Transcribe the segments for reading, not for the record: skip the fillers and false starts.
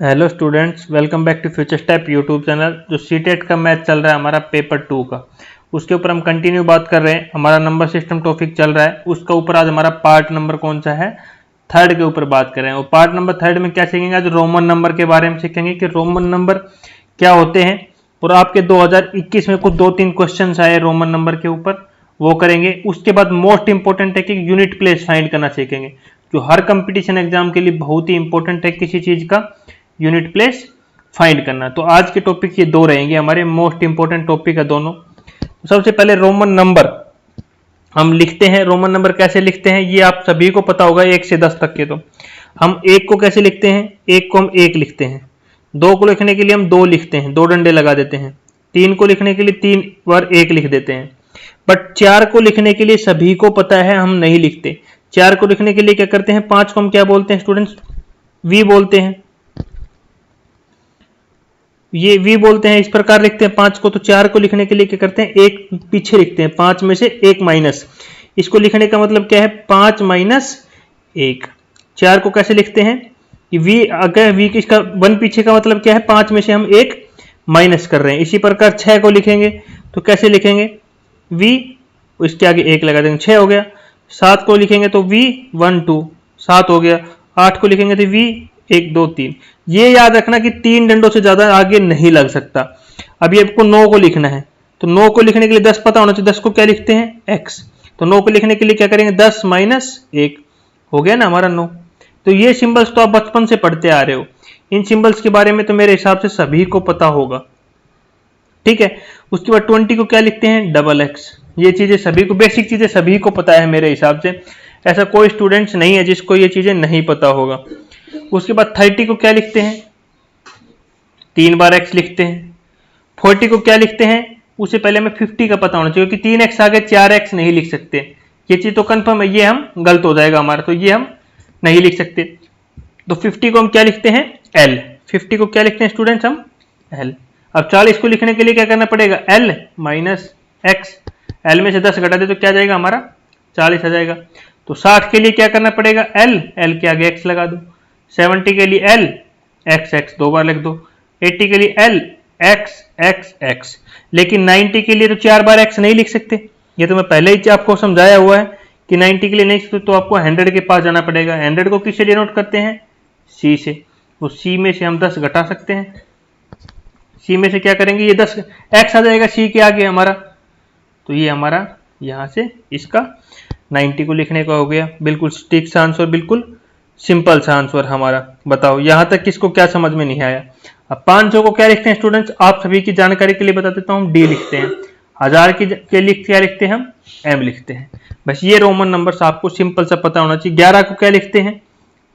Hello students, welcome back to future step YouTube channel. जो CTET का math चल रहा है हमारा पेपर 2 का, उसके ऊपर हम कंटिन्यू बात कर रहे हैं। हमारा नंबर सिस्टम टॉपिक चल रहा है, उसका ऊपर आज हमारा पार्ट नंबर कौन सा है, थर्ड के ऊपर बात कर रहे हैं। वो पार्ट नंबर थर्ड में क्या सीखेंगे, आज रोमन नंबर के बारे में सीखेंगे कि रोमन नंबर क्या होते हैं। और आपके 2021 में कुछ 2-3 क्वेश्चन आए रोमन नंबर के ऊपर, वो करेंगे। उसके बाद मोस्ट इंपॉर्टेंट है कि यूनिट प्लेस फाइंड करना सीखेंगे, जो हर कंपटीशन एग्जाम के लिए बहुत ही इंपॉर्टेंट है, किसी चीज का यूनिट प्लेस फाइंड करना। तो आज के टॉपिक ये दो रहेंगे, हमारे मोस्ट इंपॉर्टेंट टॉपिक है दोनों। सबसे पहले रोमन नंबर हम लिखते हैं। रोमन नंबर कैसे लिखते हैं ये आप सभी को पता होगा, 1 से 10 तक के। तो हम 1 को कैसे लिखते हैं, 1 को हम 1 लिखते हैं। 2 को लिखने के लिए हम 2 लिखते हैं, 2 डंडे लगा देते हैं। 3 को लिखने के लिए 3 बार 1 लिख देते हैं। बट 4 को लिखने के लिए सभी को पता है हम नहीं लिखते। 4 को लिखने के लिए क्या करते हैं, 5 को हम क्या बोलते हैं स्टूडेंट्स, वी बोलते हैं। ये वी बोलते हैं, इस प्रकार लिखते हैं 5 को। तो 4 को लिखने के लिए क्या करते हैं, 1 पीछे लिखते हैं, 5 में से 1 माइनस। इसको लिखने का मतलब क्या है, 5 माइनस 1। 4 को कैसे लिखते हैं, वी अगर वी इसका 1 पीछे का मतलब क्या है, 5 में से हम 1 माइनस कर रहे हैं। इसी प्रकार 6 को लिखेंगे तो कैसे लिखेंगे, वी इसके आगे 1 लगा देंगे, 6 हो गया। 7 को लिखेंगे तो वी 1 2 7 हो गया। 8 को लिखेंगे तो वी 1 2 3। ये याद रखना कि 3 डंडों से ज्यादा आगे नहीं लग सकता। अभी आपको 9 को लिखना है, तो 9 को लिखने के लिए 10 पता होना चाहिए। 10 को क्या लिखते हैं, x। तो 9 को लिखने के लिए क्या करेंगे, 10 माइनस 1 हो गया ना हमारा 9। तो ये सिंबल्स तो आप बचपन से पढ़ते आ रहे हो, इन सिंबल्स के बारे में तो मेरे हिसाब से सभी को पता होगा, ठीक है। उसके बाद 20 को क्या लिखते हैं, डबल x। ये चीजें सभी को, बेसिक चीजें सभी को पता है मेरे हिसाब से। ऐसा कोई स्टूडेंट्स नहीं है जिसको ये चीजें नहीं पता होगा। उसके बाद 30 को क्या लिखते हैं, 3 बार x लिखते हैं। 40 को क्या लिखते हैं, उससे पहले हमें 50 का पता होना चाहिए, क्योंकि 3x आगे 4x नहीं लिख सकते। ये चीज तो कंफर्म है, ये हम गलत हो जाएगा हमारा, तो ये हम नहीं लिख सकते। तो 50 को हम क्या लिखते हैं, l। 50 को क्या लिखते हैं स्टूडेंट्स, हम l। अब 40 को लिखने के लिए क्या करना पड़ेगा, l माइनस x। l में से 10 घटा दे तो क्या जाएगा हमारा, 40 आ जाएगा। तो 60 के लिए क्या करना पड़ेगा, l के आगे x लगा दो। 70 के लिए l x 2 बार लिख दो। 80 के लिए l x। लेकिन 90 के लिए तो 4 बार x नहीं लिख सकते, ये तो मैं पहले ही आपको समझाया हुआ है कि 90 के लिए नहीं सकते। तो आपको 100 के पास जाना पड़ेगा। 100 को किससे डिनोट करते हैं, c से। तो c में से हम 10 घटा सकते हैं। c में से क्या करेंगे, ये 10 x आ जाएगा c के आगे हमारा। तो ये हमारा यहां से इसका 90 को लिखने का हो गया। बिल्कुल स्टिक सा आंसर, बिल्कुल सिंपल सा आंसर हमारा। बताओ यहां तक किसको क्या समझ में नहीं आया। अब 500 को क्या लिखते हैं स्टूडेंट्स, आप सभी की जानकारी के लिए बता देता हूं, डी लिखते हैं। 1000 के लिए क्या लिखते हैं, हम एम लिखते हैं। बस ये रोमन नंबर्स आपको सिंपल सा पता होना चाहिए। 11 को क्या लिखते हैं,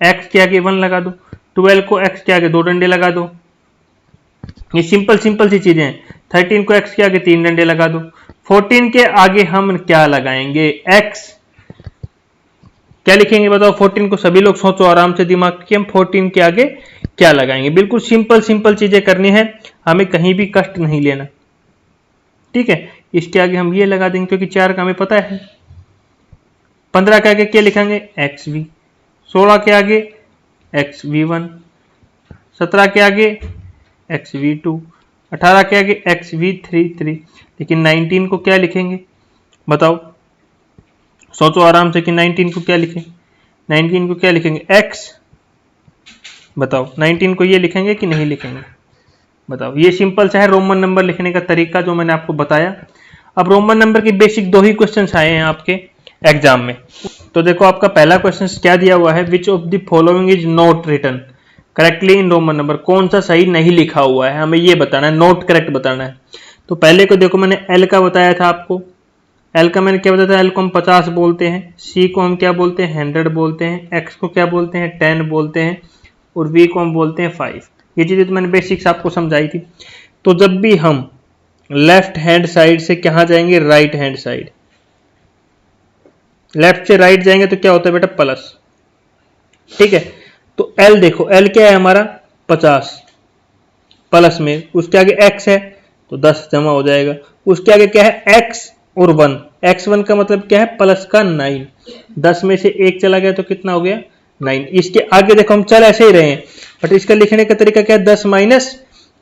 एक्स के आगे 1 लगा दो। 12 को एक्स के आगे 2 डंडे लगा दो। ये सिंपल सी चीजें हैं। 13 को एक्स के आगे 3 डंडे लगा दो। 14 के आगे हम क्या लगाएंगे, एक्स। क्या लिखेंगे बताओ, 14 को सभी लोग सोचो आराम से दिमाग कि हम 14 के आगे क्या लगाएंगे। बिल्कुल सिंपल चीजें करनी है, हमें कहीं भी कष्ट नहीं लेना, ठीक है। इसके आगे हम ये लगा देंगे क्योंकि 4 का हमें पता है। 15 के आगे क्या लिखेंगे, एक्स वी। 16 के आगे एक्स वी 1। 17 के आगे एक्स वी 2। 18 के आगे एक्स वी 3। लेकिन 19 को क्या लिखेंगे बताओ, सोचो आराम से कि 19 को क्या लिखें। 19 को क्या लिखेंगे, x। बताओ 19 को ये लिखेंगे कि नहीं लिखेंगे, बताओ। ये सिंपल सा है रोमन नंबर लिखने का तरीका जो मैंने आपको बताया। अब रोमन नंबर के बेसिक 2 ही क्वेश्चंस आए हैं आपके एग्जाम में। तो देखो आपका पहला क्वेश्चन क्या दिया हुआ है, which of the following is not written correctly in Roman number. कौन सा सही नहीं लिखा हुआ है, हमें ये बताना है, नोट करेक्ट बताना है। तो पहले को देखो मैंने एल का बताया था आपको। एल का मैंने क्या बताया था, एल को हम 50 बोलते हैं। सी को हम क्या बोलते हैं, 100 बोलते हैं। एक्स को क्या बोलते हैं, 10 बोलते हैं। और वी को हम बोलते हैं 5। ये चीजें तो मैंने बेसिक्स आपको समझाई थी। तो जब भी हम लेफ्ट हैंड साइड से कहाँ जाएंगे, राइट हैंड साइड। लेफ्ट से राइट जाएंगे तो क्या होता है बेटा, प्लस, ठीक है। तो एल देखो, एल क्या है हमारा 50 प्लस में, उसके आगे एक्स है तो 10 जमा हो जाएगा। उसके आगे क्या है, एक्स और 1। x1 का मतलब क्या है, प्लस का 9। 10 में से 1 चला गया तो कितना हो गया, 9। इसके आगे देखो हम चल ऐसे ही रहे हैं, बट इसका लिखने का तरीका क्या है, 10 माइनस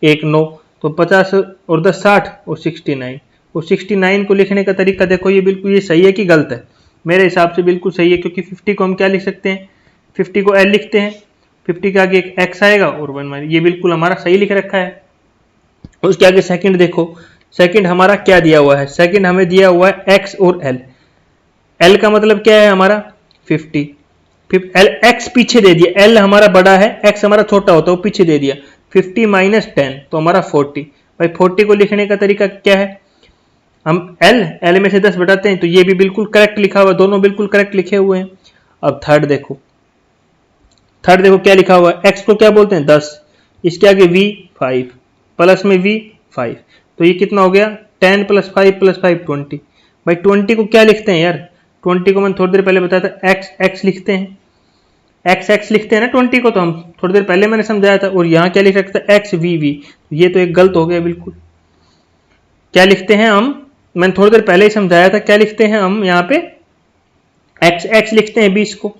1 9, तो 50 और 10 60 और 69। और 69 को लिखने का तरीका देखो, ये बिल्कुल ये सही है कि गलत है? मेरे हिसाब से बिल्कुल सही है, क्योंकि 50 को हम क्या लिख सकते हैं, 50 को L लिखते हैं, 50 के आगे एक x आएगा और 1 माइनस, ये बिल्कुल हमारा सही लिख रखा है। उसके आगे सेकंड देखो, सेकंड हमारा क्या दिया हुआ है, सेकंड हमें दिया हुआ है x और L। L का मतलब क्या है हमारा 50, फिर L x पीछे दे दिया, L हमारा बड़ा है, x हमारा छोटा होता है, वो पीछे दे दिया, 50 माइनस 10 तो हमारा 40। भाई 40 को लिखने का तरीका क्या है, हम L में से 10 बढ़ाते हैं, तो ये भी बिल्कुल करेक्ट लिखा हुआ है, दोनों बिल्कुल करेक्ट लिखे हुए हैं। अब थर्ड देखो, थर्ड देखो क्या लिखा हुआ है, x को क्या बोलते हैं 10, इसके आगे v 5 प्लस में v 5, तो ये कितना हो गया 10 प्लस 5 प्लस 5 20। भाई 20 को क्या लिखते हैं यार, 20 को मैंने थोड़ी देर पहले बताया था x लिखते हैं, x लिखते हैं ना 20 को, तो हम थोड़ी देर पहले मैंने समझाया था। और यहाँ क्या लिख सकते हैं x v, ये तो एक गलत हो गया बिल्कुल। क्या लिखते हैं हम, मैंने थोड़ी देर पहले ही समझाया था, क्या लिखते हैं हम यहाँ पे x लिखते हैं 20 को,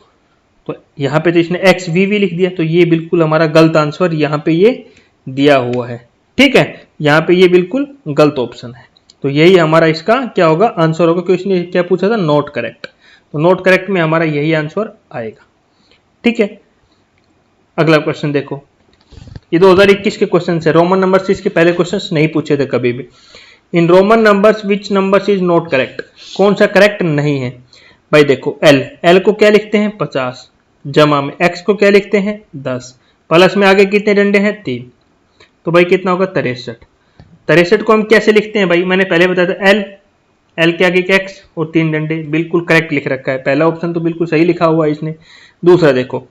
तो यहाँ पे तो इसने x v लिख दिया, तो ये बिल्कुल हमारा गलत आंसर यहाँ पे ये दिया हुआ है। ठीक है, यहाँ पे ये बिल्कुल गलत ऑप्शन है, तो यही हमारा इसका क्या होगा आंसर होगा, क्योंकि इसने क्या पूछा था नॉट करेक्ट, तो नॉट करेक्ट में हमारा यही आंसर आएगा। ठीक है, अगला क्वेश्चन देखो, ये 2021 के क्वेश्चन है, रोमन नंबर से इसके पहले क्वेश्चन नहीं पूछे थे कभी भी। In Roman numbers which numbers is not correct, कौन सा करेक्ट नहीं है। भाई देखो L को क्या लिखते हैं 50, जमा में x को क्या लिखते हैं 10, प्लस में आगे कितने डंडे हैं 3, तो भाई कितना होगा 63। 63 को हम कैसे लिखते हैं भाई, मैंने पहले बताया था L के आगे x और 3 डंडे, बिल्कुल करेक्ट लिख रखा है, पहला ऑप्शन तो बिल्कुल सही लिखा हुआ है इसने। दूसरा देखो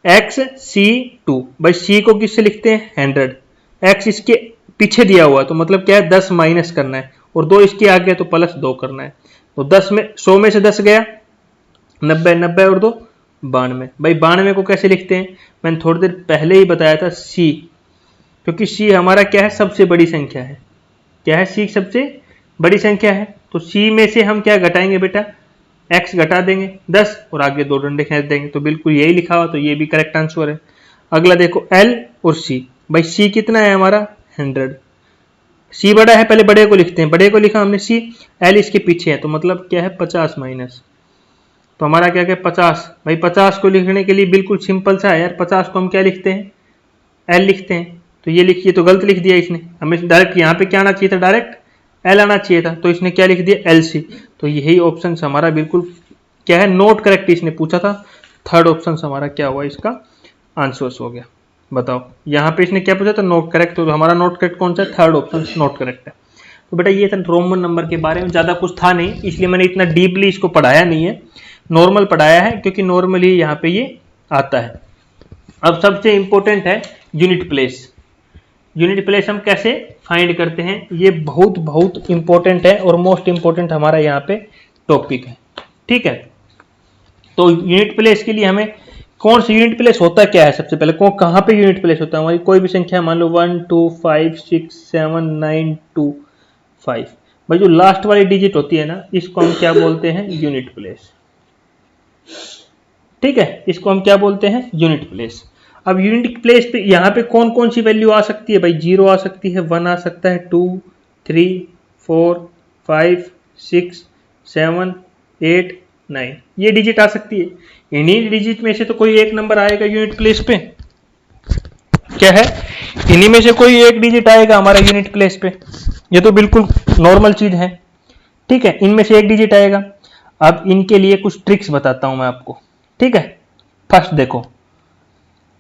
XC2, भाई C को किससे लिखते हैं 100, x इसके पीछे दिया हुआ है, तो मतलब क्या है 10 माइनस करना है, और 2 इसके आगे तो प्लस 2 करना है, तो 100 में से 10 गया 90 और 2 92। भाई 92 को कैसे लिखते हैं, मैंने थोड़ी देर पहले ही बताया था C, क्योंकि C हमारा क्या है सबसे बड़ी संख्या है, क्या है C सबसे बड़ी संख्या है, तो C में से हम क्या घटाएंगे बेटा x घटा देंगे 10 और आगे 2 डंडे खींच देंगे, तो बिल्कुल यही लिखा हुआ, तो ये भी करेक्ट आंसर है। अगला देखो L और C, भाई C कितना है हमारा 100, C बड़ा है, पहले बड़े को लिखते हैं, बड़े को लिखा हमने C, L इसके पीछे है, तो मतलब क्या है 50 माइनस, तो हमारा क्या क्या 50। भाई 50 को लिखने के लिए बिल्कुल सिंपल सा है यार, 50 को हम क्या लिखते हैं L लिखते हैं, तो ये लिखिए, तो गलत लिख दिया इसने, हमें डायरेक्ट यहाँ पे क्या आना चाहिए था, डायरेक्ट L आना चाहिए था, तो इसने क्या लिख दिया LC, तो यही ऑप्शन हमारा बिल्कुल क्या है नोट करेक्ट, इसने पूछा था, थर्ड ऑप्शन हमारा क्या हुआ इसका आंसर हो गया। बताओ यहाँ पे इसने क्या पूछा था नोट करेक्ट, तो हमारा नोट करेक्ट कौन सा है, थर्ड ऑप्शन नोट करेक्ट है। तो बेटा ये था रोमन नंबर के बारे में, ज़्यादा कुछ था नहीं, इसलिए मैंने इतना डीपली इसको पढ़ाया नहीं है, नॉर्मल पढ़ाया है, क्योंकि नॉर्मली यहाँ पे ये आता है। अब सबसे इंपॉर्टेंट है यूनिट प्लेस। यूनिट प्लेस हम कैसे फाइंड करते हैं, ये बहुत बहुत इंपॉर्टेंट है और मोस्ट इंपॉर्टेंट हमारा यहाँ पे टॉपिक है। ठीक है, तो यूनिट प्लेस के लिए हमें कौन सा यूनिट प्लेस होता क्या है, सबसे पहले कहाँ पे यूनिट प्लेस होता है, हमारी कोई भी संख्या मान लो 1 2 5 6 7 9 2 5, भाई जो लास्ट वाली डिजिट होती है ना, इसको हम क्या बोलते हैं यूनिट प्लेस। ठीक है, इसको हम क्या बोलते हैं यूनिट प्लेस। अब यूनिट प्लेस पे यहाँ पे कौन कौन सी वैल्यू आ सकती है, भाई 0 आ सकती है, 1 आ सकता है, 2 3 4 5 6 7 8 9, ये डिजिट आ सकती है। इन्हीं डिजिट में से तो कोई एक नंबर आएगा यूनिट प्लेस पे, क्या है इन्हीं में से कोई एक डिजिट आएगा हमारा यूनिट प्लेस पे, ये तो बिल्कुल नॉर्मल चीज है। ठीक है, इनमें से एक डिजिट आएगा। अब इनके लिए कुछ ट्रिक्स बताता हूं मैं आपको। ठीक है, फर्स्ट देखो,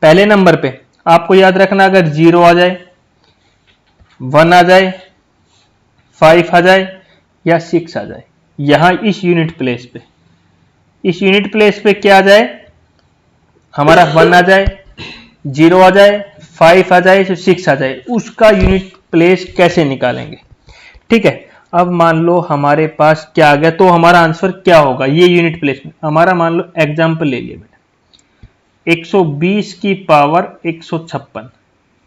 पहले नंबर पे आपको याद रखना, अगर 0 आ जाए, 1 आ जाए, 5 आ जाए या 6 आ जाए, यहां इस यूनिट प्लेस पे, इस यूनिट प्लेस पे क्या आ जाए हमारा 1 आ जाए, 0 आ जाए, 5 आ जाए, 6 आ जाए, उसका यूनिट प्लेस कैसे निकालेंगे। ठीक है, अब मान लो हमारे पास क्या आ गया, तो हमारा आंसर क्या होगा ये यूनिट प्लेस में, हमारा मान लो एग्जांपल ले लिया बेटा 120 की पावर 156,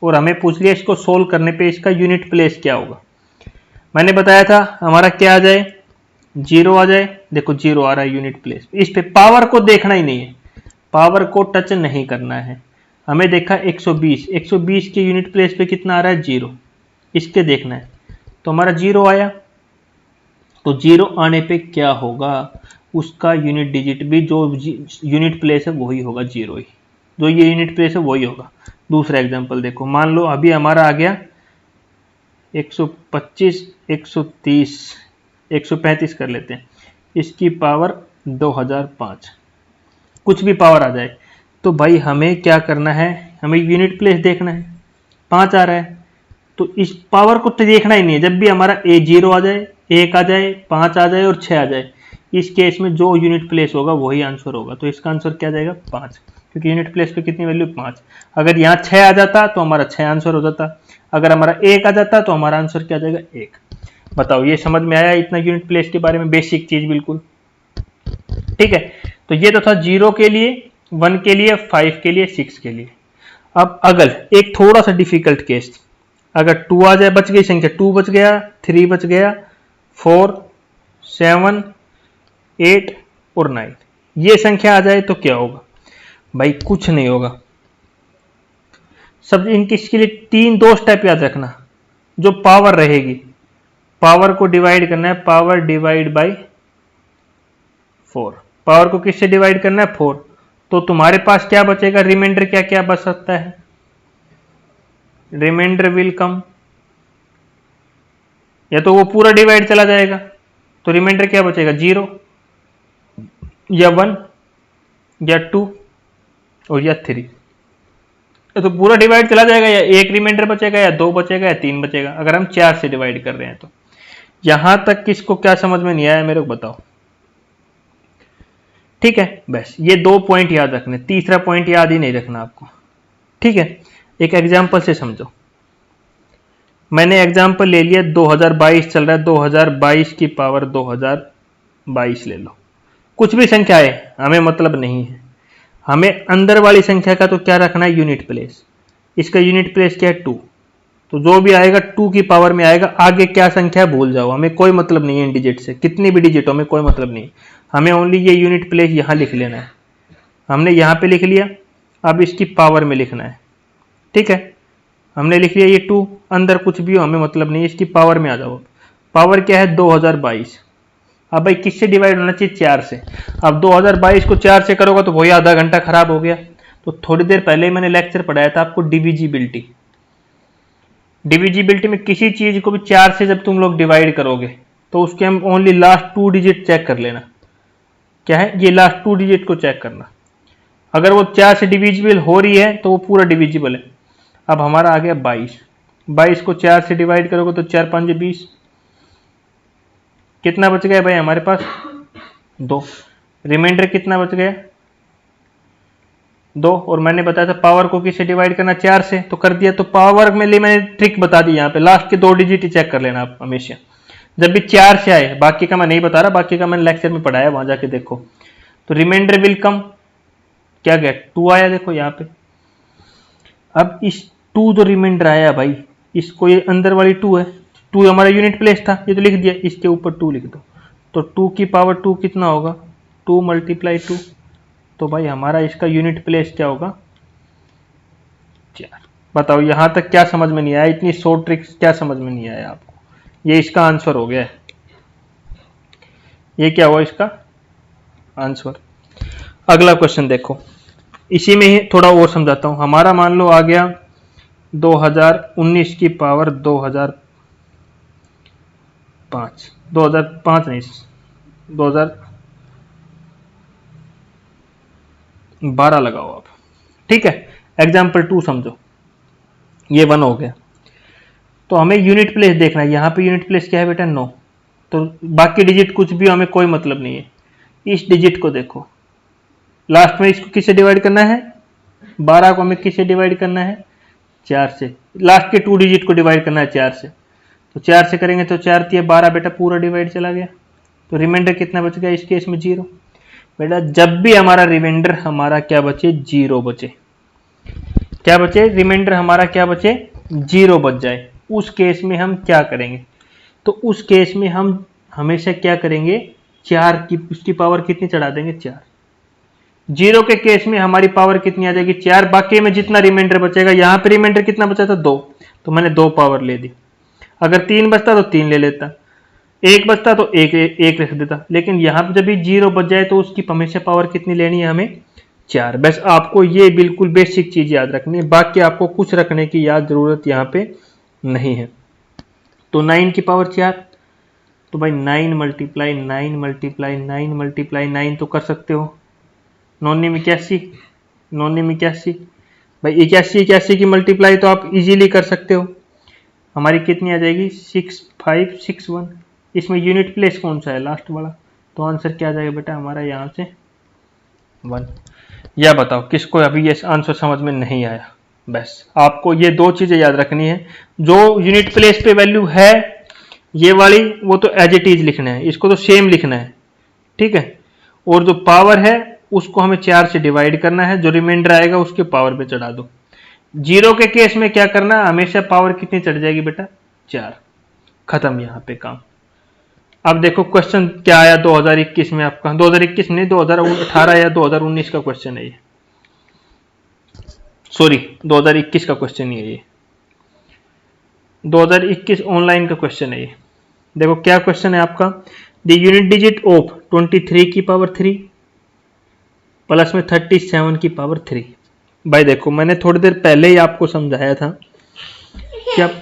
और हमें पूछ लिया इसको सोल्व करने पे इसका यूनिट प्लेस क्या होगा। मैंने बताया था हमारा क्या आ जाए 0 आ जाए, देखो 0 आ रहा है यूनिट प्लेस, इस पे पावर को देखना ही नहीं है, पावर को टच नहीं करना है। हमें देखा 120, 120 के यूनिट प्लेस पे कितना आ रहा है 0, इसके देखना है। तो हमारा 0 आया, तो 0 आने पे क्या होगा, उसका यूनिट डिजिट भी जो यूनिट प्लेस है वही होगा, 0 ही, जो ये यूनिट प्लेस है वही होगा। दूसरा एग्जांपल देखो, मान लो अभी हमारा आ गया 125, 130, 135 कर लेते हैं, इसकी पावर 2005, कुछ भी पावर आ जाए। तो भाई हमें क्या करना है, हमें यूनिट प्लेस देखना है, 5 आ रहा है, तो इस पावर को तो देखना ही नहीं है। जब भी हमारा 0 आ जाए, 1 आ जाए, 5 आ जाए और 6 आ जाए, इस केस में जो यूनिट प्लेस होगा वही आंसर होगा। तो इसका आंसर क्या जाएगा 5, क्योंकि यूनिट प्लेस पे कितनी वैल्यू 5। अगर यहाँ 6 आ जाता तो हमारा 6 आंसर हो जाता, अगर हमारा 1 आ जाता तो हमारा आंसर क्या जाएगा 1। बताओ ये समझ में आया इतना यूनिट प्लेस के बारे में, बेसिक चीज बिल्कुल। ठीक है, तो ये तो था 0 के लिए, 1 के लिए, 5 के लिए, 6 के लिए। अब अगर एक थोड़ा सा डिफिकल्ट केस, अगर 2 आ जाए, बच गई संख्या, 2 बच गया, 3 बच गया, 4, 7, 8 और 9, ये संख्या आ जाए तो क्या होगा भाई, कुछ नहीं होगा। सब इसके लिए दो स्टेप याद रखना। जो पावर रहेगी, पावर को डिवाइड करना है, पावर डिवाइड बाय 4, पावर को किससे डिवाइड करना है 4। तो तुम्हारे पास क्या बचेगा, रिमाइंडर क्या क्या बच सकता है, रिमाइंडर विल कम, या तो वो पूरा डिवाइड चला जाएगा, तो रिमाइंडर क्या बचेगा 0 या 1 या 2 और या 3। तो पूरा डिवाइड चला जाएगा, या एक रिमाइंडर बचेगा, या 2 बचेगा, या 3 बचेगा, अगर हम 4 से डिवाइड कर रहे हैं तो। यहां तक किसको क्या समझ में नहीं आया मेरे को बताओ। ठीक है, बस ये 2 पॉइंट याद रखने, तीसरा पॉइंट याद ही नहीं रखना आपको। ठीक है, एक एग्जाम्पल से समझो। मैंने एग्जाम्पल ले लिया, 2022 चल रहा है, 2022 की पावर 2022 ले लो, कुछ भी संख्या है हमें मतलब नहीं है, हमें अंदर वाली संख्या का तो क्या रखना है यूनिट प्लेस। इसका यूनिट प्लेस क्या है 2, तो जो भी आएगा 2 की पावर में आएगा, आगे क्या संख्या है भूल जाओ, हमें कोई मतलब नहीं है इन डिजिट से, कितनी भी डिजिट हो हमें कोई मतलब नहीं है, हमें ओनली ये यूनिट प्लेस यहां लिख लेना है। हमने यहां पे लिख लिया, अब इसकी पावर में लिखना है। ठीक है, हमने लिख लिया ये 2, अंदर कुछ भी हो हमें मतलब नहीं है, इसकी पावर में आ जाओ। पावर क्या है 2022। अब भाई किससे डिवाइड होना चाहिए 4 से। अब 2022 को 4 से करोगे तो वही आधा घंटा खराब हो गया। तो थोड़ी देर पहले मैंने लेक्चर पढ़ाया था आपको डिविजिबिलिटी। डिविजिबिलिटी में किसी चीज को भी 4 से जब तुम लोग डिवाइड करोगे तो उसके हम ओनली लास्ट 2 डिजिट चेक कर लेना। क्या है, ये लास्ट 2 डिजिट को चेक करना, अगर वो 4 से डिविजिबल हो रही है तो वो पूरा डिविजिबल है। अब हमारा आ गया 22, 22 को 4 से डिवाइड करोगे तो 4 5 20, कितना बच गया भाई हमारे पास 2, रिमाइंडर कितना बच गया 2। और मैंने बताया था पावर को किससे डिवाइड करना 4 से, तो कर दिया। तो पावर में लिए मैंने ट्रिक बता दी, यहाँ पे लास्ट के 2 डिजिट ही चेक कर लेना आप हमेशा, जब भी 4 से आए। बाकी का मैं नहीं बता रहा, बाकी का मैंने लेक्चर में पढ़ाया, वहां जाके देखो। तो रिमाइंडर विल कम, क्या गया 2 आया, देखो यहाँ पे। अब इस 2 जो रिमाइंडर आया भाई, इसको ये अंदर वाली 2 है, 2 हमारा यूनिट प्लेस था, ये तो लिख दिया, इसके ऊपर 2 लिख दो। तो 2 की पावर 2 कितना होगा 2 × 2, तो भाई हमारा इसका यूनिट प्लेस क्या होगा 4। बताओ यहां तक क्या समझ में नहीं आया, इतनी शॉर्ट ट्रिक्स क्या समझ में नहीं आया आपको। ये इसका आंसर हो गया है, ये क्या हुआ इसका आंसर। अगला क्वेश्चन देखो, इसी में ही थोड़ा और समझाता हूं। हमारा मान लो आ गया 2019 की पावर 2005 नहीं 2012 लगाओ आप। ठीक है, एग्जाम्पल 2 समझो, ये 1 हो गया। तो हमें यूनिट प्लेस देखना है, यहाँ पे यूनिट प्लेस क्या है बेटा 9, तो बाकी डिजिट कुछ भी हमें कोई मतलब नहीं है। इस डिजिट को देखो, लास्ट में इसको किससे डिवाइड करना है 12 को हमें किससे डिवाइड करना है 4 से, लास्ट के 2 डिजिट को डिवाइड करना है 4 से। तो 4 से करेंगे तो 4 × 12 बेटा पूरा डिवाइड चला गया, तो रिमाइंडर कितना बच गया इस केस में 0। बेटा जब भी हमारा रिमाइंडर हमारा क्या बचे 0 बचे, क्या बचे रिमाइंडर हमारा क्या बचे 0 बच जाए, उस केस में हम क्या करेंगे। तो उस केस में हम हमेशा क्या करेंगे 4 की उसकी पावर कितनी चढ़ा देंगे 4। जीरो के केस में हमारी पावर कितनी आ जाएगी 4, बाकी में जितना रिमाइंडर बचेगा, यहाँ पे रिमाइंडर कितना बचा था 2, तो मैंने 2 पावर ले दी। अगर 3 बचता तो 3 ले लेता, 1 बचता तो 1 रख देता, लेकिन यहाँ पे जब भी 0 बच जाए तो उसकी हमेशा पावर कितनी लेनी है हमें 4। बस आपको ये बिल्कुल बेसिक चीज याद रखनी है, बाकी आपको कुछ रखने की याद जरूरत यहाँ पे नहीं है। तो 9 की पावर 4, तो भाई 9 मल्टीप्लाई 9 मल्टीप्लाई 9 मल्टीप्लाई 9 तो कर सकते हो, 9 में 81, 9 में 81, भाई 81 की मल्टीप्लाई तो आप इजीली कर सकते हो। हमारी कितनी आ जाएगी 6561। इसमें यूनिट प्लेस कौन सा है लास्ट वाला, तो आंसर क्या आ जाएगा बेटा हमारा यहाँ से 1। या बताओ किसको अभी ये आंसर समझ में नहीं आया। बस आपको ये 2 चीजें याद रखनी है, जो यूनिट प्लेस पे वैल्यू है ये वाली वो तो एज इट इज लिखना है, इसको तो सेम लिखना है, ठीक है। और जो पावर है उसको हमें 4 से डिवाइड करना है, जो रिमाइंडर आएगा उसके पावर पे चढ़ा दो। 0 के केस में क्या करना, हमेशा पावर कितनी चढ़ जाएगी बेटा 4, खत्म यहाँ पे काम। अब देखो क्वेश्चन क्या आया 2021 में आपका, 2021 नहीं 2018 या 2019 का क्वेश्चन है ये, सॉरी 2021 का क्वेश्चन ही है ये, 2021 ऑनलाइन का क्वेश्चन है ये। देखो क्या क्वेश्चन है आपका, द यूनिट डिजिट ऑफ 23 की पावर 3 प्लस में 37 की पावर 3। भाई देखो मैंने थोड़ी देर पहले ही आपको समझाया था कि आप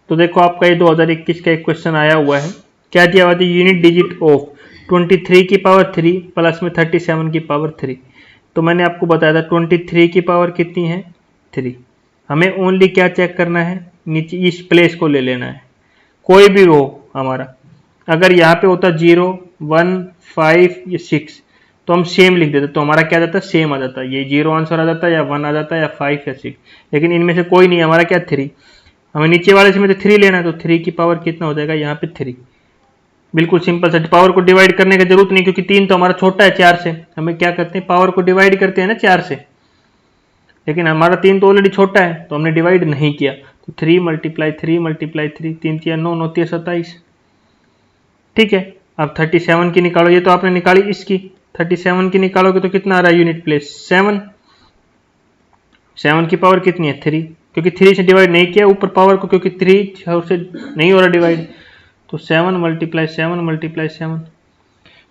तो देखो आपका ये 2021 का एक क्वेश्चन आया हुआ है, क्या दिया हुआ था, यूनिट डिजिट ऑफ 23 की पावर 3 प्लस में 37 की पावर 3। तो मैंने आपको बताया था 23 की पावर कितनी है 3, हमें ओनली क्या चेक करना है, नीचे इस प्लेस को ले लेना है, कोई भी हो हमारा। अगर यहाँ पे होता 0 1 5 या 6 तो हम सेम लिख देते, तो हमारा क्या जाता है सेम आ जाता, ये 0 आंसर आ जाता या 1 आ जाता या 5 या 6, लेकिन इनमें से कोई नहीं, हमारा क्या 3, हमें नीचे वाले से में तो 3 लेना है, तो 3 की पावर कितना हो जाएगा यहाँ पे 3। बिल्कुल सिंपल सा, पावर को डिवाइड करने की जरूरत नहीं, क्योंकि 3 तो हमारा छोटा है 4 से, हमें क्या करते हैं पावर को डिवाइड करते हैं ना 4 से, लेकिन हमारा 3 तो ऑलरेडी छोटा है तो हमने डिवाइड नहीं किया, तो 3 मल्टीप्लाई 3 मल्टीप्लाई 3, 3 3 9 9 27, ठीक है। अब 37 की निकालो, ये तो आपने निकाली इसकी, 37 की निकालोगे तो कितना आ रहा है यूनिट प्लेस 7, 7 की पावर कितनी है 3, क्योंकि 3 से डिवाइड नहीं किया ऊपर पावर को, क्योंकि 3 से नहीं हो रहा डिवाइड, तो 7 मल्टीप्लाई 7 मल्टीप्लाई 7।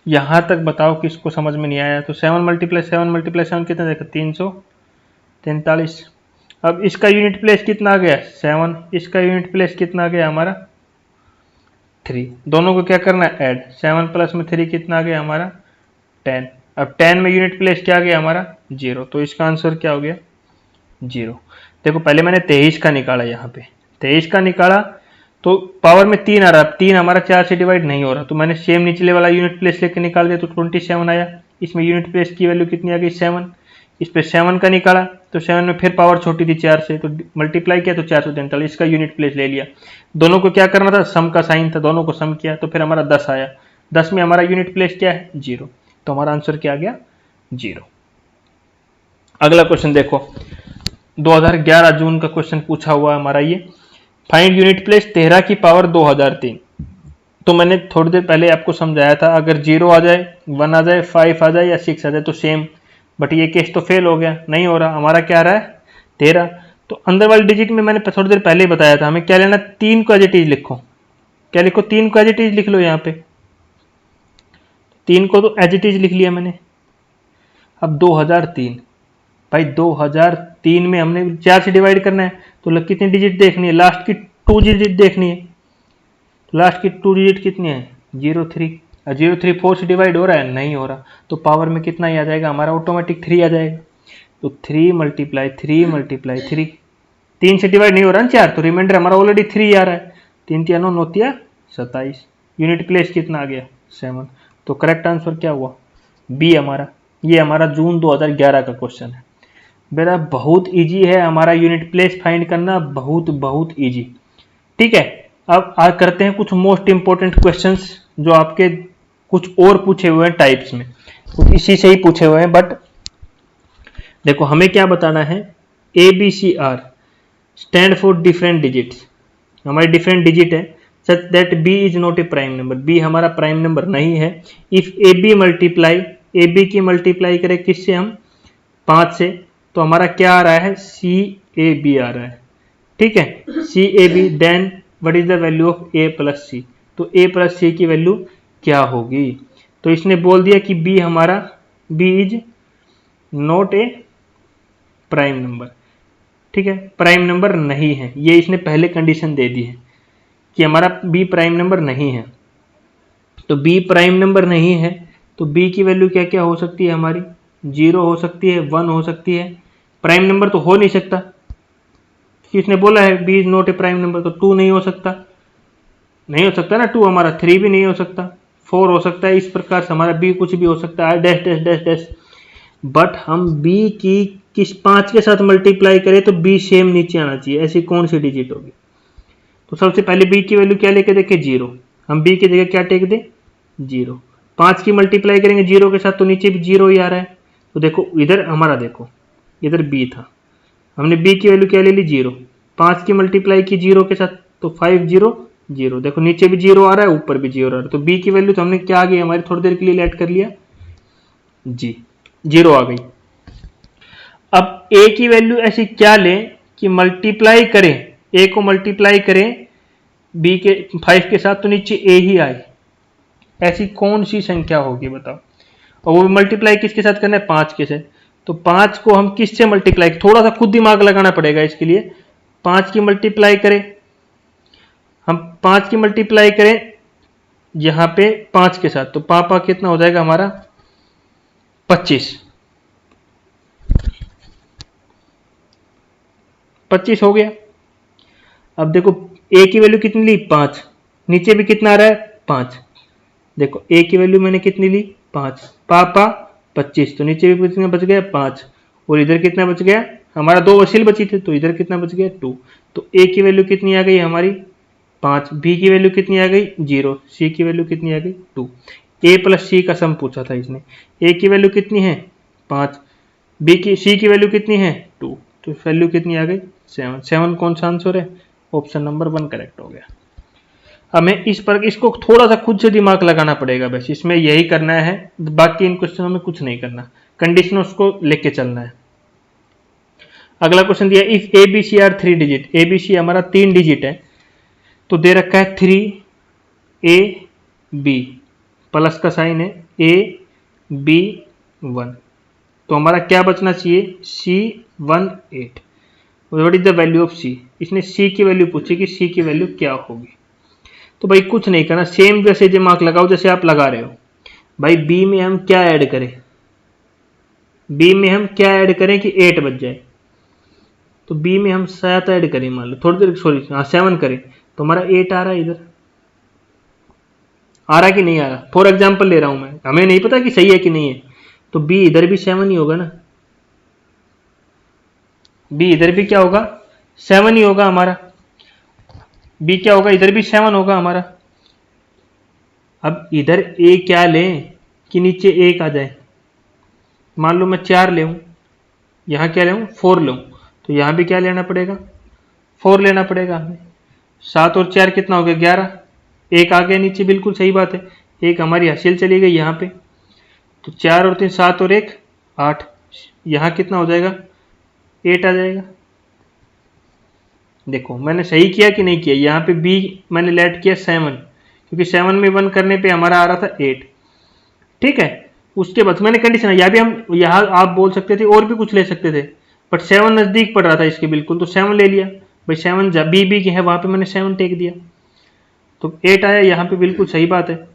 यहाँ तक बताओ किसको समझ में नहीं आया, तो 7 मल्टीप्लाई 7 मल्टीप्लाई 7 कितना देखा 343। अब इसका यूनिट प्लेस कितना आ गया 7, इसका यूनिट प्लेस कितना आ गया हमारा 3, दोनों को क्या करना है ऐड, 7 प्लस में 3 कितना आ गया हमारा 10। अब 10 में यूनिट प्लेस क्या आ गया हमारा 0, तो इसका आंसर क्या हो गया 0। देखो पहले मैंने 23 का निकाला, यहाँ पे 23 का निकाला तो पावर में 3 आ रहा, 3 हमारा 4 से डिवाइड नहीं हो रहा, तो मैंने सेम निचले वाला यूनिट प्लेस लेके निकाल दिया, तो 27 आया। इसमें यूनिट प्लेस की वैल्यू कितनी आ गई 7, इस पे 7 का निकाला, तो 7 में फिर पावर छोटी थी 4 से, तो मल्टीप्लाई किया तो 443, इसका यूनिट प्लेस ले लिया। दोनों को क्या करना था, सम का साइन था, दोनों को सम किया तो फिर हमारा 10 आया, 10 में हमारा यूनिट प्लेस क्या है 0, तो हमारा आंसर क्या आ गया 0। अगला क्वेश्चन देखो 2011 जून का क्वेश्चन पूछा हुआ है हमारा ये, फाइंड यूनिट प्लेस 13 की पावर 2003। तो मैंने थोड़ी देर पहले आपको समझाया था, अगर 0 आ जाए 1 आ जाए 5 आ जाए या 6 आ जाए तो सेम, बट ये केस तो फेल हो गया, नहीं हो रहा, हमारा क्या आ रहा है 13। तो अंदर वाली डिजिट में मैंने थोड़ी देर पहले ही बताया था, हमें क्या लेना, 3 को एज इट इज लिखो, क्या लिखो 3 को एज इट इज लिख लो, यहाँ पे 3 को तो एज इट इज लिख लिया मैंने। अब 2003, भाई 2003 में हमने 4 से डिवाइड करना है, तो कितनी डिजिट देखनी है, लास्ट की 2 डिजिट देखनी है, तो लास्ट की 2 डिजिट कितनी है 03, 03 4 से डिवाइड हो रहा है, नहीं हो रहा, तो पावर में कितना ही आ जाएगा हमारा ऑटोमेटिक 3 आ जाएगा, तो 3 मल्टीप्लाई 3 मल्टीप्लाई 3, 3 से डिवाइड नहीं हो रहा ना 4, तो रिमाइंडर हमारा ऑलरेडी 3 आ रहा है, 3 3 9 9 27, यूनिट प्लेस कितना आ गया 7। तो करेक्ट आंसर क्या हुआ बी हमारा। ये हमारा जून 2011 का क्वेश्चन है बेटा, बहुत इजी है हमारा यूनिट प्लेस फाइंड करना, बहुत बहुत इजी। ठीक है, अब करते हैं कुछ मोस्ट इंपोर्टेंट क्वेश्चंस जो आपके कुछ और पूछे हुए हैं टाइप्स में, कुछ इसी से ही पूछे हुए हैं। बट देखो हमें क्या बताना है, ABCR stand for different digits, हमारे डिफरेंट डिजिट है, such that B is not a prime number, B हमारा प्राइम नंबर नहीं है। इफ AB मल्टीप्लाई, AB की मल्टीप्लाई करें किससे हम 5 से, तो हमारा क्या आ रहा है CAB आ रहा है। ठीक है, CAB, then what is the value of A plus C, तो A प्लस C की वैल्यू क्या होगी। तो इसने बोल दिया कि B हमारा B is not a prime number. ठीक है, प्राइम नंबर नहीं है, ये इसने पहले कंडीशन दे दी है कि हमारा B प्राइम नंबर नहीं है। तो B प्राइम नंबर नहीं है तो B की वैल्यू क्या क्या हो सकती है हमारी, 0 हो सकती है, 1 हो सकती है। प्राइम नंबर तो हो नहीं सकता, किसने बोला है B is not a prime number, तो 2 नहीं हो सकता, नहीं हो सकता ना 2 हमारा, 3 भी नहीं हो सकता, 4 हो सकता है। इस प्रकार से हमारा B कुछ भी हो सकता है, dash dash dash dash. But हम B की किस 5 के साथ मल्टीप्लाई करें तो B सेम नीचे आना चाहिए, ऐसी कौन सी डिजिट होगी। तो सबसे पहले B की वैल्यू क्या लेके देखें 0, हम B की जगह क्या टेक दें 0। 5 की मल्टीप्लाई करेंगे 0 के साथ तो नीचे भी 0 ही आ रहा है। तो देखो इधर हमारा, देखो इधर B था, हमने B की वैल्यू क्या ले ली 0, 5 की मल्टीप्लाई की 0 के साथ तो 5 0 0, देखो नीचे भी 0 आ रहा है ऊपर भी 0 आ रहा है। तो B की वैल्यू तो हमने क्या आ गई हमारी, थोड़ी देर के लिए लेट कर लिया जी 0 आ गई। अब A की वैल्यू ऐसी क्या लें कि मल्टीप्लाई करें, A को मल्टीप्लाई करें B के 5 के साथ तो नीचे A ही आए, ऐसी कौन सी संख्या होगी बताओ। और वो मल्टीप्लाई किसके साथ करना है 5 के से, तो 5 को हम किससे मल्टीप्लाई, थोड़ा सा खुद दिमाग लगाना पड़ेगा इसके लिए। 5 की मल्टीप्लाई करें, हम 5 की मल्टीप्लाई करें यहां पे 5 के साथ, तो पापा कितना हो जाएगा हमारा 25 हो गया। अब देखो A की वैल्यू कितनी ली 5, नीचे भी कितना आ रहा है 5, देखो A की वैल्यू मैंने कितनी ली 5, पापा 25, तो नीचे भी कितना बच गया 5, और इधर कितना बच गया हमारा 2 वसील बची थी, तो इधर कितना बच गया 2। तो A की वैल्यू कितनी आ गई हमारी 5, B की वैल्यू कितनी आ गई 0, C की वैल्यू कितनी आ गई 2। A प्लस C का सम पूछा था इसने, A की वैल्यू कितनी है 5, C की वैल्यू कितनी है 2, तो वैल्यू कितनी आ गई 7। 7 कौन सा आंसर है, ऑप्शन नंबर 1 करेक्ट हो गया। हमें इस पर इसको थोड़ा सा खुद से दिमाग लगाना पड़ेगा, बस इसमें यही करना है, बाकी इन क्वेश्चनों में कुछ नहीं करना, कंडीशन उसको लेके चलना है। अगला क्वेश्चन दिया if ABC are 3 digit, ABC हमारा 3 डिजिट है, तो दे रखा है 3AB, प्लस का साइन है AB1, तो हमारा क्या बचना चाहिए C18। What is the value of C, इसने C की वैल्यू पूछी कि C की वैल्यू क्या होगी। तो भाई कुछ नहीं करना, सेम वैसे दिमाग लगाओ जैसे आप लगा रहे हो। भाई B में हम क्या ऐड करें, B में हम क्या ऐड करें कि 8 बच जाए, तो B में हम 7 ऐड करें, मान लो थोड़ी देर, सॉरी 7 करें, तो हमारा 8 आ रहा है, इधर आ रहा कि नहीं आ रहा, फॉर एग्जाम्पल ले रहा हूं मैं, हमें नहीं पता कि सही है कि नहीं है। तो B इधर भी 7 ही होगा ना, B इधर भी क्या होगा 7 ही होगा हमारा, B क्या होगा इधर भी 7 होगा हमारा। अब इधर A क्या लें कि नीचे 1 आ जाए, मान लो मैं 4 ले, यहां क्या ले 4 लूं, तो यहां भी क्या लेना पड़ेगा 4 लेना पड़ेगा हमें। 7 और 4 कितना हो गया 11, 1 आ गया नीचे, बिल्कुल सही बात है, एक हमारी हासिल चली गई यहाँ पे, तो 4 और 3 7 और 1 8, यहाँ कितना हो जाएगा 8 आ जाएगा। देखो मैंने सही किया कि नहीं किया, यहाँ पे B मैंने लेट किया 7, क्योंकि 7 में 1 करने पे हमारा आ रहा था 8। ठीक है, उसके बाद मैंने कंडीशन, यहाँ भी हम, यहाँ आप बोल सकते थे और भी कुछ ले सकते थे, बट 7 नजदीक पड़ रहा था इसके बिल्कुल, तो 7 ले लिया भाई, 7 B की है वहां पे मैंने 7 टेक दिया, तो 8 आया यहाँ पे, बिल्कुल सही बात है।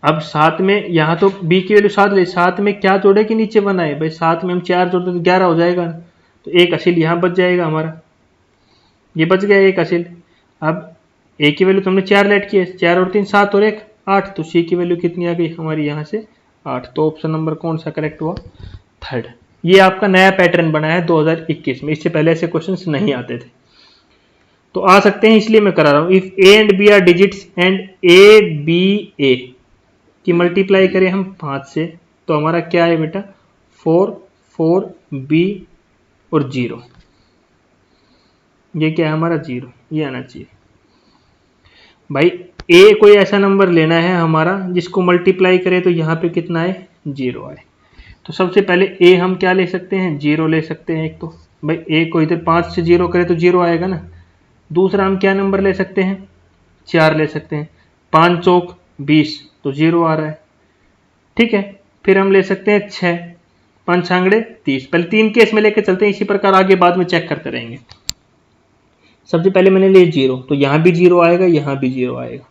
अब 7 में, यहाँ तो B की वैल्यू 7 ले, 7 में क्या जोड़े कि नीचे 1 आए, भाई 7 में हम 4 जोड़ते तो 11 हो जाएगा, तो एक असील यहाँ बच जाएगा हमारा, ये बच गया एक असील। अब ए की वैल्यू तुमने 4 लेट की है, 4 और 3 7 और 1 8, तो सी की वैल्यू कितनी आ गई हमारी यहाँ से 8। तो ऑप्शन नंबर कौन सा करेक्ट हुआ? थर्ड। ये आपका नया पैटर्न बना है 2021 में, इससे पहले ऐसे क्वेश्चंस नहीं आते थे, तो आ सकते हैं, इसलिए मैं करा रहा हूं। If A and B are digits and A B A की मल्टीप्लाई करें हम 5 से, तो हमारा क्या है बेटा 4 4 बी और 0, ये क्या है हमारा 0, ये आना चाहिए भाई। ए कोई ऐसा नंबर लेना है हमारा जिसको मल्टीप्लाई करें तो यहाँ पे कितना है 0 आए। तो सबसे पहले ए हम क्या ले सकते हैं 0 ले सकते हैं। एक तो भाई ए को इधर 5 से 0 करें तो 0 आएगा ना। दूसरा हम क्या नंबर ले सकते हैं 4 ले सकते हैं, 5 चौक 20 तो 0 आ रहा है, ठीक है। फिर हम ले सकते हैं 6, 5 छांगड़े 30। पहले 3 केस में लेके चलते हैं, इसी प्रकार आगे बाद में चेक करते रहेंगे। सबसे पहले मैंने लिए 0, तो यहाँ भी 0 आएगा, यहाँ भी 0 आएगा,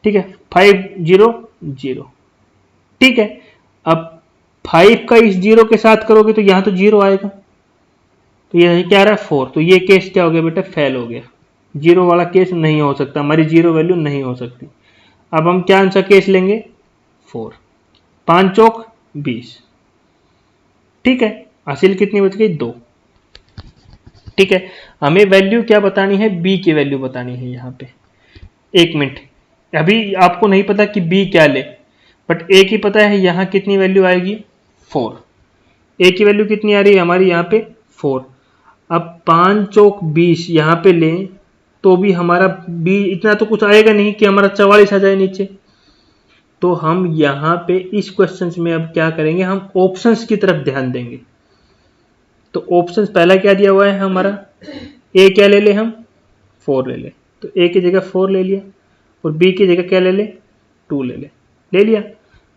ठीक है। 5 0 0, ठीक है। अब 5 का इस 0 के साथ करोगे तो यहाँ तो 0 आएगा, तो ये क्या आ रहा है 4, तो ये केस क्या हो गया बेटा फेल हो गया। 0 वाला केस नहीं हो सकता, हमारी 0 वैल्यू नहीं हो सकती। अब हम क्या सा केस लेंगे 4, 5 चौक 20, ठीक है। हासिल कितनी बच गई 2, ठीक है। हमें वैल्यू क्या बतानी है बी की वैल्यू बतानी है यहाँ पे। 1 मिनट, अभी आपको नहीं पता कि बी क्या ले, बट ए की पता है यहाँ कितनी वैल्यू आएगी 4। ए की वैल्यू कितनी आ रही है हमारी यहाँ पे 4। अब 5 चौक 20 यहाँ पे लें तो भी हमारा बी इतना तो कुछ आएगा नहीं कि हमारा 44 आ जाए नीचे। तो हम यहाँ पे इस क्वेश्चन में अब क्या करेंगे, हम ऑप्शंस की तरफ ध्यान देंगे। तो ऑप्शंस पहला क्या दिया हुआ है हमारा, ए क्या ले ले हम 4 ले ले, तो ए की जगह 4 ले लिया, और बी की जगह क्या ले ले 2 ले लिया।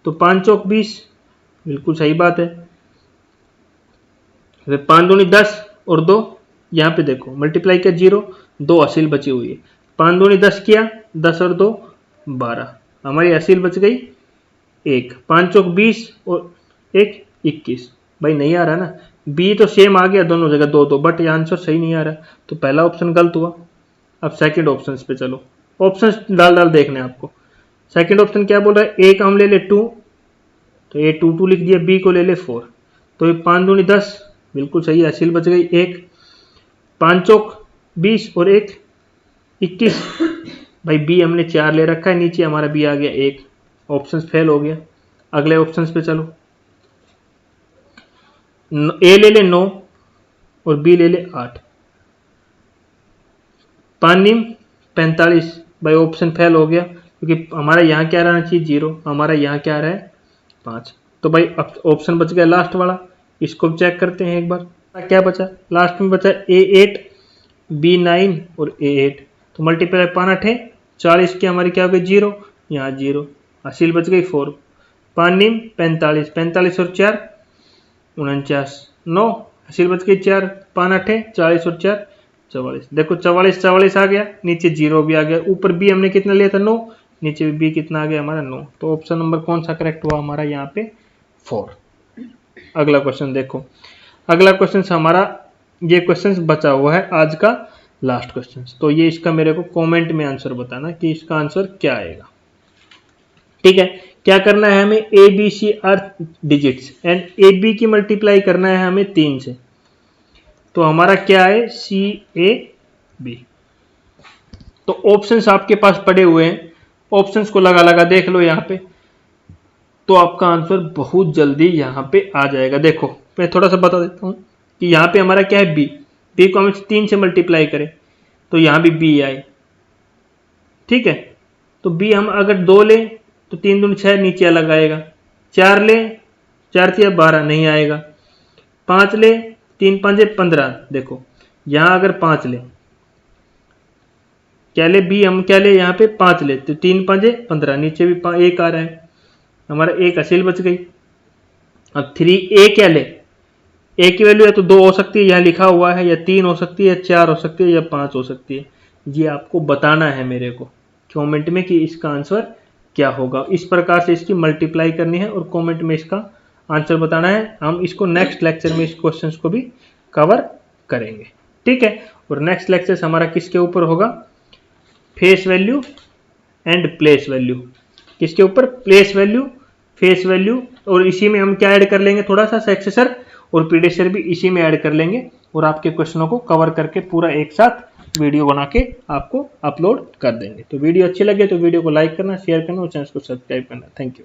तो 5 चौक 20 बिल्कुल सही बात है। 5 दूनी 10 और 2 यहाँ पे देखो मल्टीप्लाई किया 0, 2 असील बची हुई है। 5 दूनी 10 किया, 10 और 2 12, हमारी असील बच गई 1। 5 चौक 20 और 1 21। भाई नहीं आ रहा ना, बी तो सेम आ गया दोनों जगह 2 2, बट ये आंसर सही नहीं आ रहा, तो पहला ऑप्शन गलत हुआ। अब सेकंड ऑप्शन पे चलो, ऑप्शन डाल देखने आपको। सेकंड ऑप्शन क्या बोल रहा है, ए का हम ले ले 2, तो ए 2 2 लिख दिया, बी को ले ले 4, तो ये 5 दूनी 10 बिल्कुल सही, असील बच गई 1। 5 चौक 20 और 1 21। भाई बी हमने 4 ले रखा है, नीचे हमारा बी आ गया 1, ऑप्शन फेल हो गया। अगले ऑप्शन पे चलो, ए ले ले 9 और बी ले ले 8, 5 नीम 45। भाई ऑप्शन फेल हो गया, क्योंकि हमारा यहाँ क्या रहना चाहिए 0, हमारा यहाँ क्या रहा है 5। तो भाई ऑप्शन बच गया लास्ट वाला, इसको चेक करते हैं एक बार। क्या बचा लास्ट में, बचा A8 B9 और A8, तो मल्टीप्लाई 5 8 40 की हमारी क्या हो गई 0, यहाँ 0, हासिल बच गई 4। 5 नीम 45, 45 और 4 49, 9 हासिल बच गई 4। 5 8 40 और 4 44। देखो 44 44 आ गया, नीचे 0 भी आ गया, ऊपर बी हमने कितना लिया था 9, नीचे भी बी कितना आ गया हमारा 9। तो ऑप्शन नंबर कौन सा करेक्ट हुआ हमारा यहाँ पे 4। अगला क्वेश्चन देखो, अगला क्वेश्चन हमारा ये क्वेश्चन बचा हुआ है आज का लास्ट क्वेश्चन। तो ये इसका मेरे को कमेंट में आंसर बताना कि इसका आंसर क्या आएगा, ठीक है। क्या करना है हमें, A B C are digits and A B की मल्टीप्लाई करना है हमें 3 से, तो हमारा क्या है सी ए बी। तो ऑप्शंस आपके पास पड़े हुए हैं, ऑप्शंस को लगा लगा देख लो यहाँ पे, तो आपका आंसर बहुत जल्दी यहाँ पे आ जाएगा। देखो मैं थोड़ा सा बता देता हूँ कि यहाँ पे हमारा क्या है बी को हम 3 से मल्टीप्लाई करें तो यहाँ भी बी आए, ठीक है। तो बी हम अगर 2 ले तो 3 दूनी 6 नीचे अलग आएगा, 4 ले 4 3 12 नहीं आएगा, 5 ले 3 5 15। देखो यहाँ अगर 5 ले, क्या ले बी हम क्या ले यहाँ पे 5 ले, तो 3 5 15, नीचे भी 1 आ रहा है, हमारा 1 असील बच गई। अब 3 ए क्या ले, ए की वैल्यू या तो 2 हो सकती है यहाँ लिखा हुआ है, या 3 हो सकती है, या 4 हो सकती है, या 5 हो सकती है। ये आपको बताना है मेरे को कमेंट में कि इसका आंसर क्या होगा। इस प्रकार से इसकी मल्टीप्लाई करनी है और कमेंट में इसका आंसर बताना है। हम इसको नेक्स्ट लेक्चर में इस क्वेश्चन को भी कवर करेंगे, ठीक है। और नेक्स्ट लेक्चर हमारा किसके ऊपर होगा, face value and place value. किसके ऊपर? प्लेस वैल्यू, फेस वैल्यू, और इसी में हम क्या ऐड कर लेंगे, थोड़ा सा सक्सेसर और प्रीडेसेसर भी इसी में ऐड कर लेंगे और आपके क्वेश्चनों को कवर करके पूरा एक साथ वीडियो बना के आपको अपलोड कर देंगे। तो वीडियो अच्छी लगे तो वीडियो को लाइक करना, शेयर करना और चैनल को सब्सक्राइब करना। Thank you.